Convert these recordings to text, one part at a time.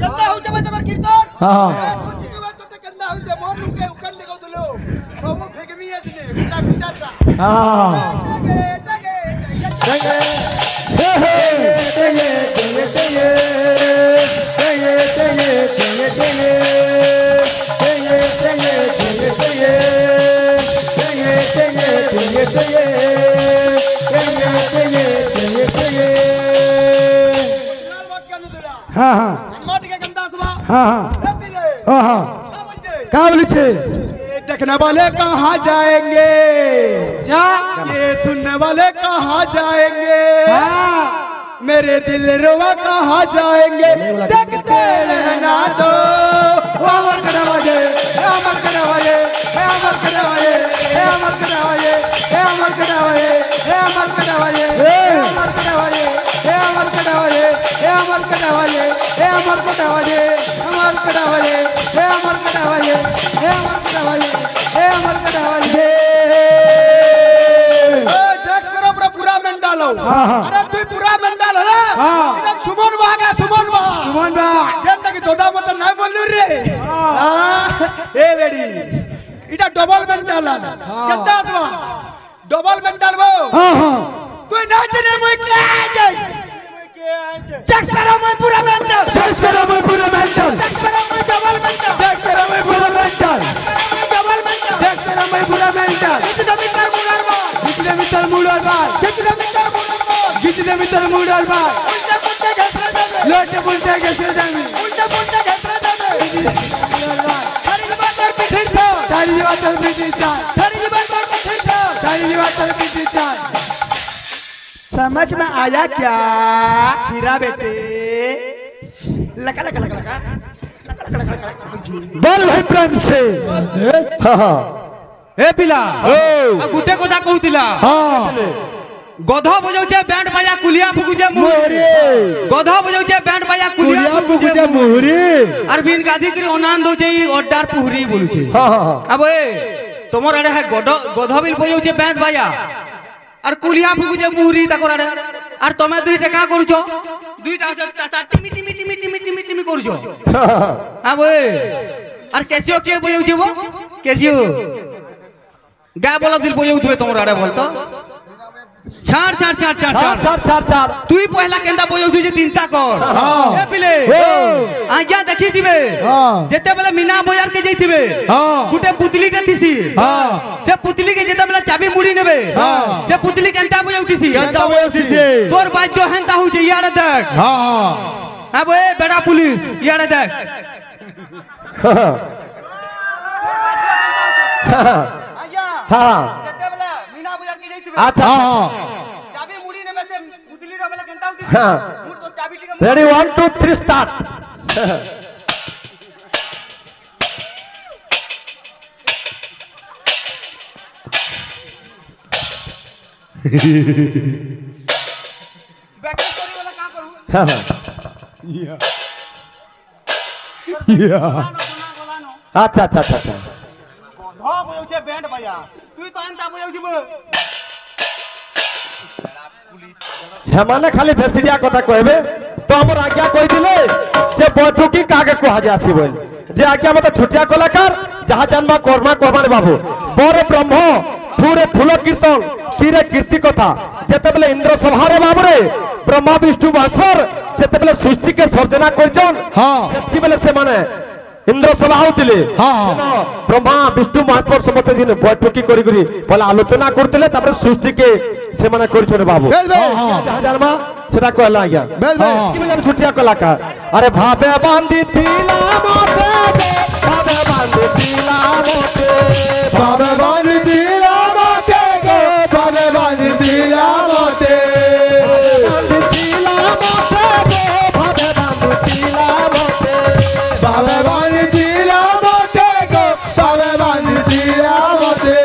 केंदा हो जबे तकर कीर्तन हां के बात तो केंदा हो जे मोर के उकन देखौ दलो सब फेकमी आछने पिता पिता हां टगे टगे हे हे टगे टगे टगे टगे टगे टगे टगे टगे टगे टगे टगे टगे टगे टगे हाँ हाँ हाँ हाँ क्या बोले देखने वाले कहाँ जाएंगे जा ये सुनने वाले कहाँ जाएंगे मेरे दिल रुआ कहाँ जाएंगे देखते रहना दो अमर करने वाले अमर करने वाले अमर करने वाले अमर करने वाले अमर करने वाले अमर करने वाले अमर करने वाले अमर करने वाले अमर करने वाले अमर करने वाले अमर करने वाले अमर करने वाले अमर करने वाले अमर करने वाले चेक करो पूरा मेंटल हो अरे तू पूरा मेंटल है एकदम सुमन बाग है सुमन बाग जेंता की दोदा मत नहीं बोलू रे ए बेडी इटा डबल मेंटल है केदा आसवा डबल मेंटल वो तू नाच ने मुई के जाय चेक करो मैं पूरा मेंटल चेक करो मैं पूरा मेंटल चेक करो मैं डबल मेंटल चेक करो मैं पूरा मेंटल डबल मेंटल चेक करो मैं पूरा मेंटल कितने मीटर मुड़र बार कितने मीटर मुड़र बार कितने मीटर मुड़र बार कितने मीटर मुड़र बार उल्टे पुल्टे घसरे दे लोटे पुल्टे घसरे जाएंगे उल्टे पुल्टे घसरे दे सारी बात पर पिछड़ छो सारी बात पर पिछड़ छो सारी बात पर पिछड़ छो सारी बात पर पिछड़ छो समझ में आया क्या हीरा बेटे लका लका लका लका बोल भाई प्रेम से हां हां ए पिला आ गुटे कोदा कहूतिला हां गधा बजाउछे बैंड बाजा कुलिया फुकुजे मुहरी गधा बजाउछे बैंड बाजा कुलिया फुकुजे मुहरी आर बिन गादी करी अनान दोछे ई अड्डार पुहरी बोलुछे हां हां अब ए तोमर आडे है गधा बिल बजाउछे बैंड बाजा आर कुलिया फुकुजे मुहरी ताकर आडे आर तमे दुइटा का करूछो दुइटा तासा टिमी टिमी टिमी टिमी टिमी टिमी करूछो अब ए आर कैसियो के बजाउछे वो कैसियो गा बोला दिल बजाउथबे तोमर आडे बोल तो छाड़ छाड़ छाड़ छाड़ चार चार चार तुई पहला केंदा बजाउछु जे तीनटा कर ए पिले आज्ञा देखि दिबे जेते बेले मीना बाजार के जइतिबे गुटे पुतलीटे दिसी से पुतली के जेते बेले चाबी मुड़ी नेबे से पुतली केंता बजाउतिसी तोर बाज्य हेंता हो जे यार देख अब ए बेड़ा पुलिस यार देख हां जेते बेले मीना बाजार के जइतिबे अच्छा चाबी मुड़ी नेबे से पुतली रो बेले केंता होतिसी हां मुड़ तो चाबी टिके रेडी 1 2 3 स्टार्ट बैक स्टोरी वाला का करू हां या अच्छा अच्छा अच्छा अच्छा गधा बजाउछे बैंड बाजा तुई तो एंता बजाउछबे हेमाने खाली भेसिडिया कथा कहबे तो हमर आज्ञा कहि दिले जे बैठकी कागे कहा जासी बोल जे आज्ञा मत छुटिया कलाकार जहा जानबा कर्मा कहबाने बाबू बर ब्रह्म पूरे फूल कीर्तन कीरे कीर्ति कथा जेते बेले इंद्र सभा रे बाबू रे ब्रह्मा विष्णु महेश्वर जेते बेले सृष्टि के सर्जना करजन हां सेति बेले से माने इंद्र सभा होतिले हां ब्रह्मा विष्णु महेश्वर समस्त दिन बैठकी करी करी पहला आलोचना करतिले तापर सृष्टि के से माने करछोरे बाबू हां जानबा सेटा कहला आज्ञा कि बेले छुटिया कलाकार अरे भाबे बांधी थीला मोते भाबे बांधी थीला मोते बाबा बांधी थीला मोते गो बाबा बांधी थीला मोते भाबे बांधी थीला मोते बाबा बांधी थीला मोते गो बाबा बांधी थीला मोते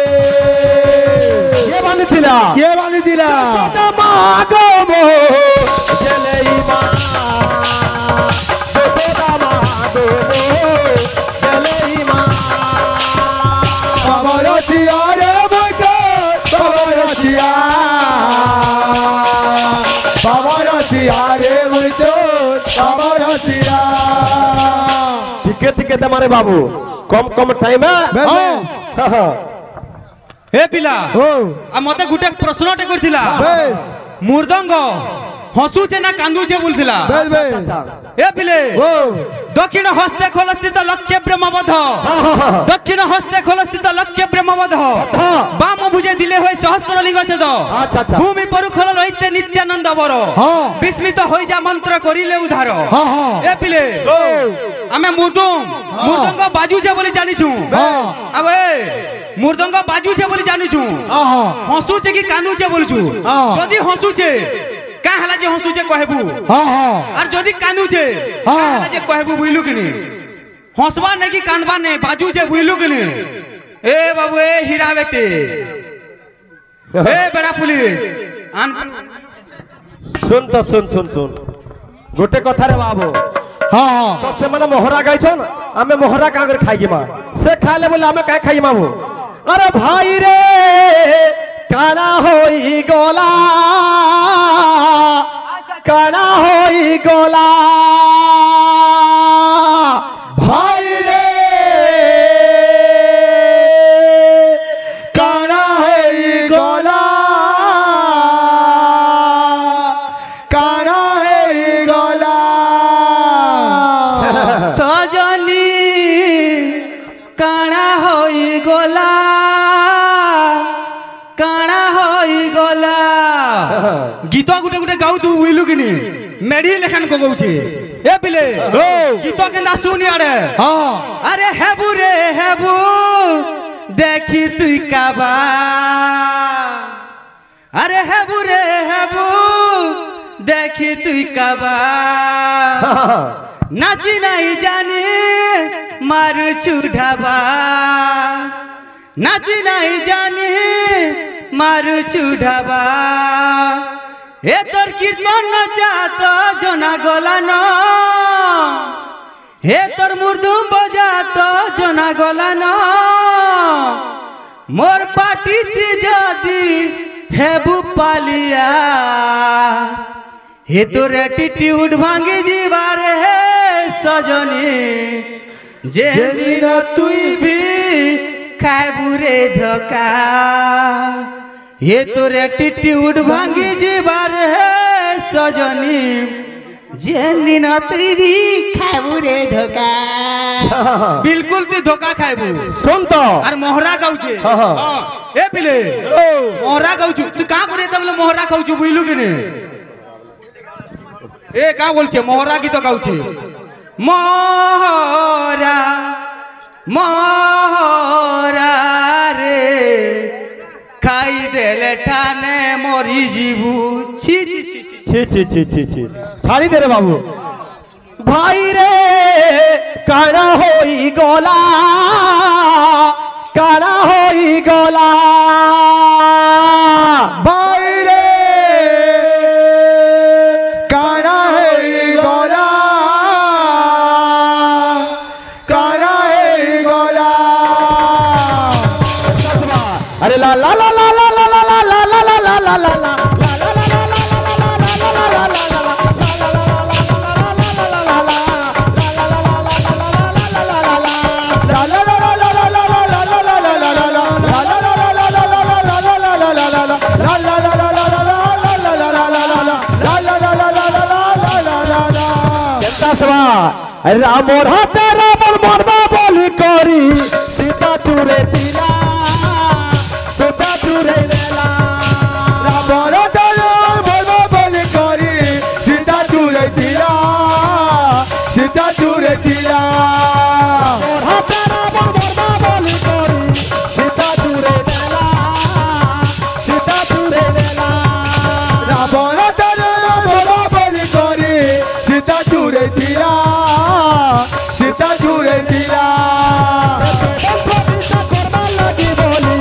ये बांधी थीला मागो मो जलेई मा दोदा मागो मो जलेई मा बाबा रचिया रे मोते बाबा रचिया रे मोते बाबा रचिया টিকে টিকে দেমারে বাবু কম কম টাইমে হে পিলা আর মতে গুটে প্রশ্নটে করছিলা মৃদঙ্গ হসুছে না কান্দুছে বলছিলা এ পিলে দক্ষিণ হস্তে খোলস্থিত লক্ষ্যে ব্রহ্মবধ দক্ষিণ হস্তে খোলস্থিত লক্ষ্যে ব্রহ্মবধ বাম ভুজে দিলে হই সহস্রলিঙ্গ ছেদ ভূমি পরু খোল লইতে নিত্যানন্দ বর বিস্মিত হই যা মন্ত্র করিলে উদ্ধার এ পিলে আমি মৃদঙ্গ বাজুছে বলি জানিছু আবে মৃদঙ্গ বাজুছে বলি জানিছু হসুছে কি কান্দুছে বলছু যদি হসুছে কা হলা যে হসুছে কহেবু আর যদি কান্দুছে কা হলা যে কহেবু বুইলু কিনি হসবা নে কি কান্দবা নে বাজুছে বুইলু কিনি এ বাবু এ হীরা বেটে এ বেড়া পুলিশ শুন তো শুন গোটে কথা রে বাবু তো সে মানে মোহরা গাইছন আমি মোহরা কাগর খাইজিমা সে খাইলে বলে আমি কাই খাইজিমা বু আরে ভাই রে কানা হই গলা কানা হই গলা ভাই রে কানা হই গলা কানা হই গলা সজনী কাଣା হই গলা কাଣା হই গলা গীত গুটে গুটে গাউ তু উইলু কিনি মেডি লেখান কগৌছে এ পিলে গীত কেন্দা শুনি আরে আরে হেবু রে হেবু দেখি তুই কাবা আরে হেবু রে হেবু দেখি তুই কাবা নাচি নাই জানি মারুছু ঢাবা নাচি নাই জানি মারুছু ঢাবা এ তোর কীর্তন নাচাত জনা গলান হে তোর মুর্দুম বজাত জনা গলান মোর পাটিতে যদি হেবু পালিয়া হে তোর অ্যাটিটিউড ভাঙি যাবার হে সজনী যে দিন তুই ভি খাইবু রে ধোকা হে তোর অ্যাটিটিউড ভাঙি যাবার হে সজনী যে দিন তুই ভি খাইবু রে ধোকা বিলকুল তুই ধোকা খাইবু শুন তো আর মোহরা গাউছে এ পিলে মোহরা গাউছু তুই কা করে তবলে মোহরা খাউছু বুইলু কিনে এ কা বলছে মোহরা গীত গাউছে মোহরা মোহরা রে খাই দেলে ঠানে মরি জিবু ছি ছি ছি ছি ছাড়ি দে রে বাবু ভাই রে কানা হই গলা কানা হই গলা ভাই রে কানা হই গলা কানা হই গলা আরে লা লা লা লা লা লা লা লা লা লা লা লা লা রামর হাতে রাবণ মরবা বলি করি সীতা চুরে দিলা সীতা চুরে দিলা রাবণ হাতে মরবা বলি করি সীতা চুরে দিলা সীতা চুরে দিলা রামর হাতে রাবণ মরবা বলি করি সীতা চুরে দিলা সীতা চুরে দিলা রাবণ হাতে মরবা বলি করি সীতা চুরে দিলা সীতা চুরে দিলা প্রতিষ্ঠা করবার লাগি বলি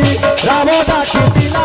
রাম ডাকি দিলা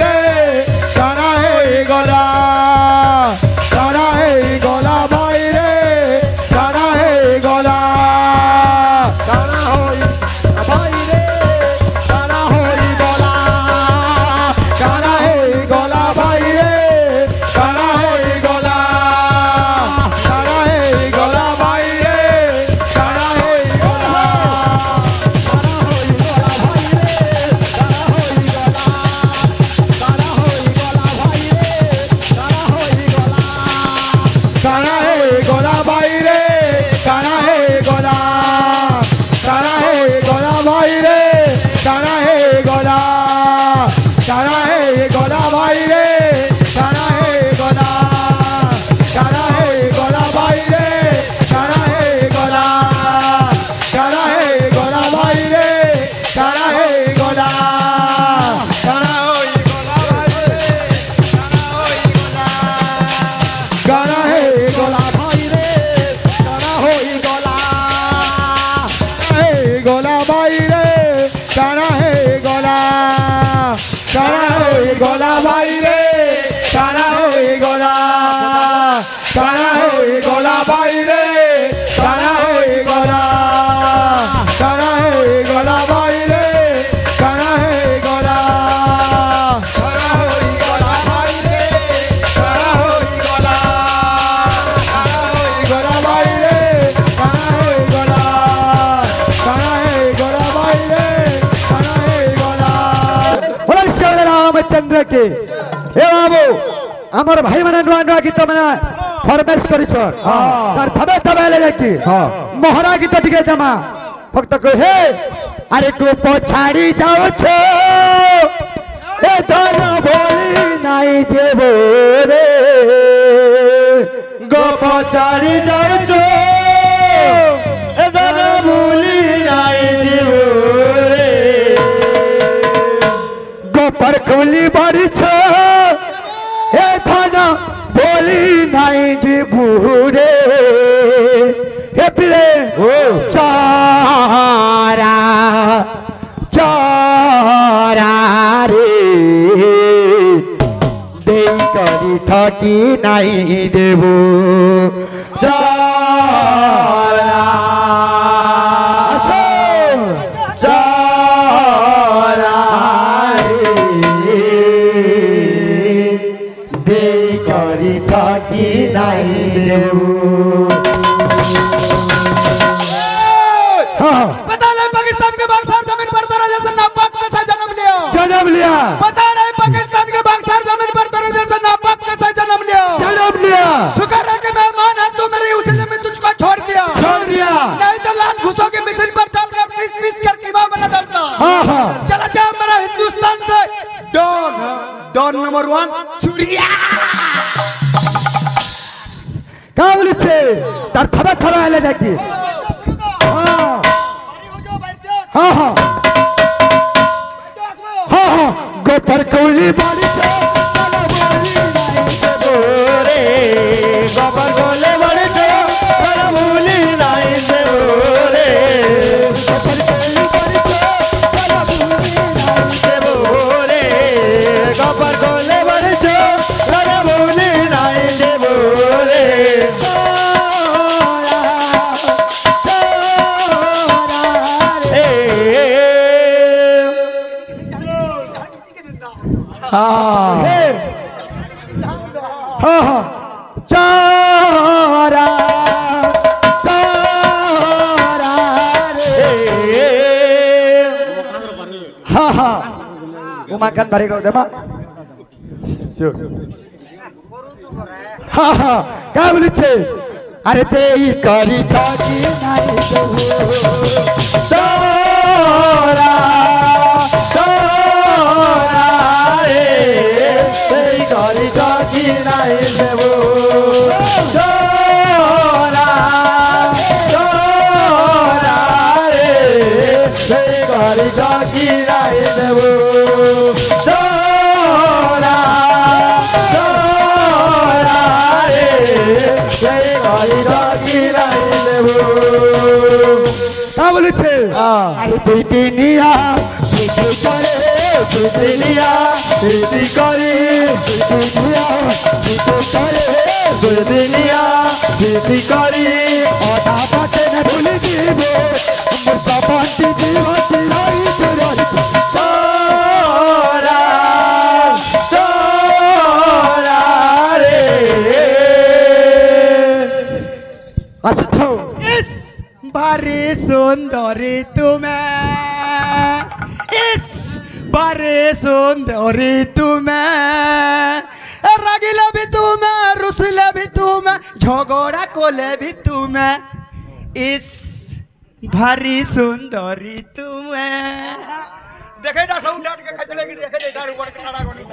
के ए बाबू हमर भाई माने नुआ नुआ गीत माने फरमाइश करी छोर तार थबे थबे ले जाकी मोहरा गीत टिके जमा फक्त को हे अरे को पछाड़ी जाओ छो ए धन बोली नाई देबो रे गो पछाड़ी जाओ छो ए धन बोली नाई देबो रे गो पर खुली बाड़ी छो ए धन बोली नाई देबो रे हे पिले चारा चारा रे दे करी ठकी नहीं देबो चारा चारा रे दे करी ठकी नहीं देबो पता नहीं पाकिस्तान के बक्सर जमीन पर तेरा जैसा नापाक कैसा जन्म लिया पता नहीं पाकिस्तान के बक्सर जमीन पर तेरा जैसा नापाक कैसा जन्म लिया शुक्र है कि मेहमान है तू मेरी उसीले में तुझको छोड़ दिया नहीं तो लात घुसों की मिशन पर डालकर पीस पीस कर कीमा बना डालता चला जा मेरा हिंदुस्तान से डॉन नंबर 1 सूर्या का बोली छे तार थबा थबा ले जाकी हाँ गोपर कौली बाड़ी से गोबर गोले बड़े छो कर भूली नहीं देबो रे गोबर गोले बड़े छो कर भूली नहीं देबो रे चारा चारा रे उमाकांत बारीक राहू दे मा काय बोली छे अरे ते करी ठाकी नाही देबो चारा चारा रे तेरी गली ठाकी नहीं देबो चारा चारा रे तेरी गली ठाकी नहीं देबो चारा चारा रे तेरी गली ठाकी नहीं देबो का बोली छे अरे ते दुनिया दुनिया प्रीति करी दुनिया दुनिया प्रीति करी ओटा बाटे न भूल दीबो मुर्सा बाटी दीवाती रही तेरी चारा चारा रे अच्छा इस बारी सुंदरी तुम्हें इस बारी सुंदरी तुम्हें रागिले भी तुम्हें रुसले भी तुम्हें झगड़ा कोले भी तुम्हें इस भारी सुंदरी तुम्हें देखे ना सब डांट के खचले की देखे डांट ऊपर के खड़ा कोनी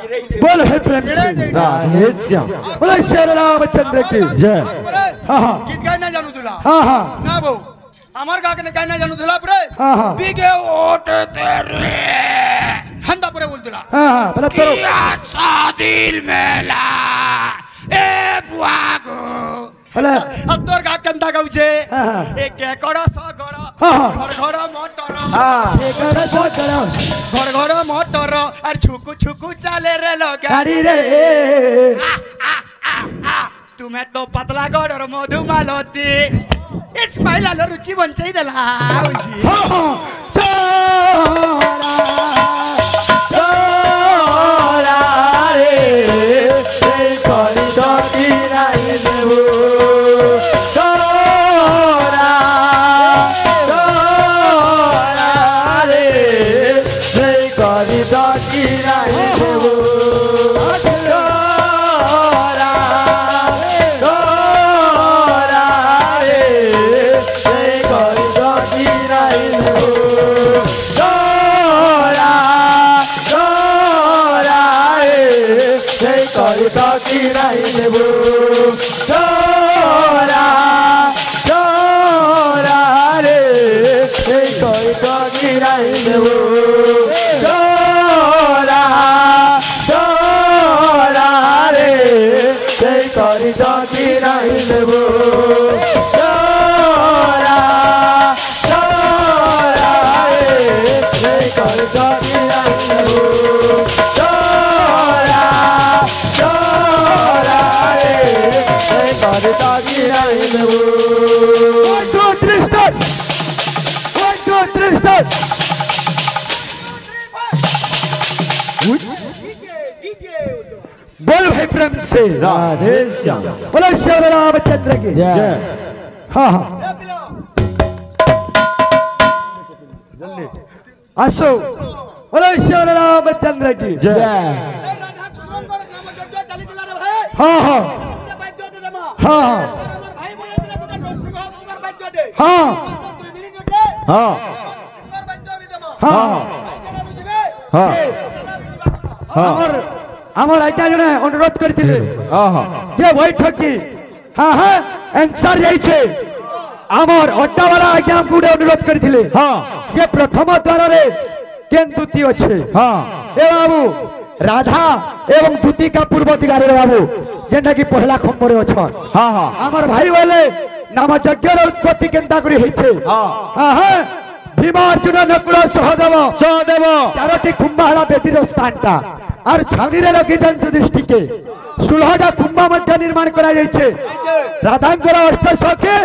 बोल है प्रेम से राधे श्याम बोल श्री रामचंद्र की जय गीत गाय ना जानू तुला ना बो আমার কাকে না গায় না জানো ধুলা পরে বিগে ওটে তেরে হন্দা পরে বল দিলা বলা তোর আচ্ছা দিল মেলা এ বুয়াগো হলে তোর গা কেন্দা গাউছে এ কে কড়া সগড় ঘর ঘর মোটর ছেকড়া সগড় ঘর ঘর মোটর আর ছুকু ছুকু চালে রে লগা গাড়ি রে তুমি তো পাতলা গড়র মধুমালতী इस महिला लो रुचि बन चाहिए दला चारा रे करी ठाकी नहीं देबो चारा चारा रे करी ठाकी नहीं देबो দেবো ডোরা ডোরা রে সেই করি যদি নাই দেবো ডোরা ডোরা রে সেই করি যদি নাই দেবো ডোরা ডোরা রে সেই করি যদি নাই দেবো 1 2 3 start 1 2 3 start बोल भाई प्रेम से राधे श्याम बोलो श्याम रामचंद्र की जय हाँ हाँ आसो बोलो श्याम रामचंद्र की जय हाँ हाँ हाँ हाँ हाँ हाँ हाँ हाँ আমার আইটা জনে অনুরোধ করিଥିଲେ যে বৈঠকি হ্যাঁ হ্যাঁ আনসার যাইছে আমার অট্টাওয়ালা আজ্ঞা আমକୁ ଗୋଟେ অনুরোধ করিଥିଲେ যে প্রথম দ্বারে কেন দুতি আছে এ বাবু রাধা এবং দুতিকা পূর্ব দিগারে বাবু যেটা কি পহলা খম্বরে অছন আমার ভাই বলে নাম যজ্ঞর উৎপত্তি কেনতা করি হইছে হ্যাঁ হ্যাঁ ভীমার্জুন নকুল সহদেব সহদেব চারটি কুম্ভহারা বেদির স্থানটা আর ছাউনিরে রখিছেন যুধিষ্ঠিকে 16টা কুম্ভ মধ্যে নির্মাণ করা যাইছে রাধাঙ্কর অষ্টসখী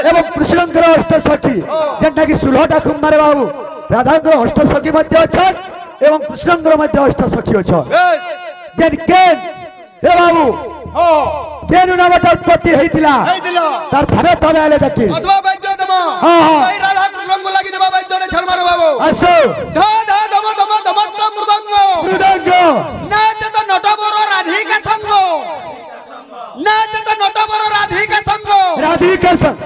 এবং কৃষ্ণঙ্কর অষ্টসখী যেটা কি 16টা কুম্ভরে বাবু রাধাঙ্কর অষ্টসখী মধ্যে অছন এবং কৃষ্ণঙ্কর মধ্যে অষ্টসখী অছন যেন কেন হে বাবু কেন নামটা উৎপত্তি হইতিলা তার ধারে তবে আলে দেখি আসবা বৈদ্য দেবা এই রাধা কৃষ্ণকে লাগি দেবা বৈদ্য নে ছল মারো বাবু আসো ধা ধা দম দম দম মৃদঙ্গ মৃদঙ্গ নাচত নটবর রাধিকা সঙ্গ নাচত নটবর রাধিকা সঙ্গ রাধিকা সঙ্গ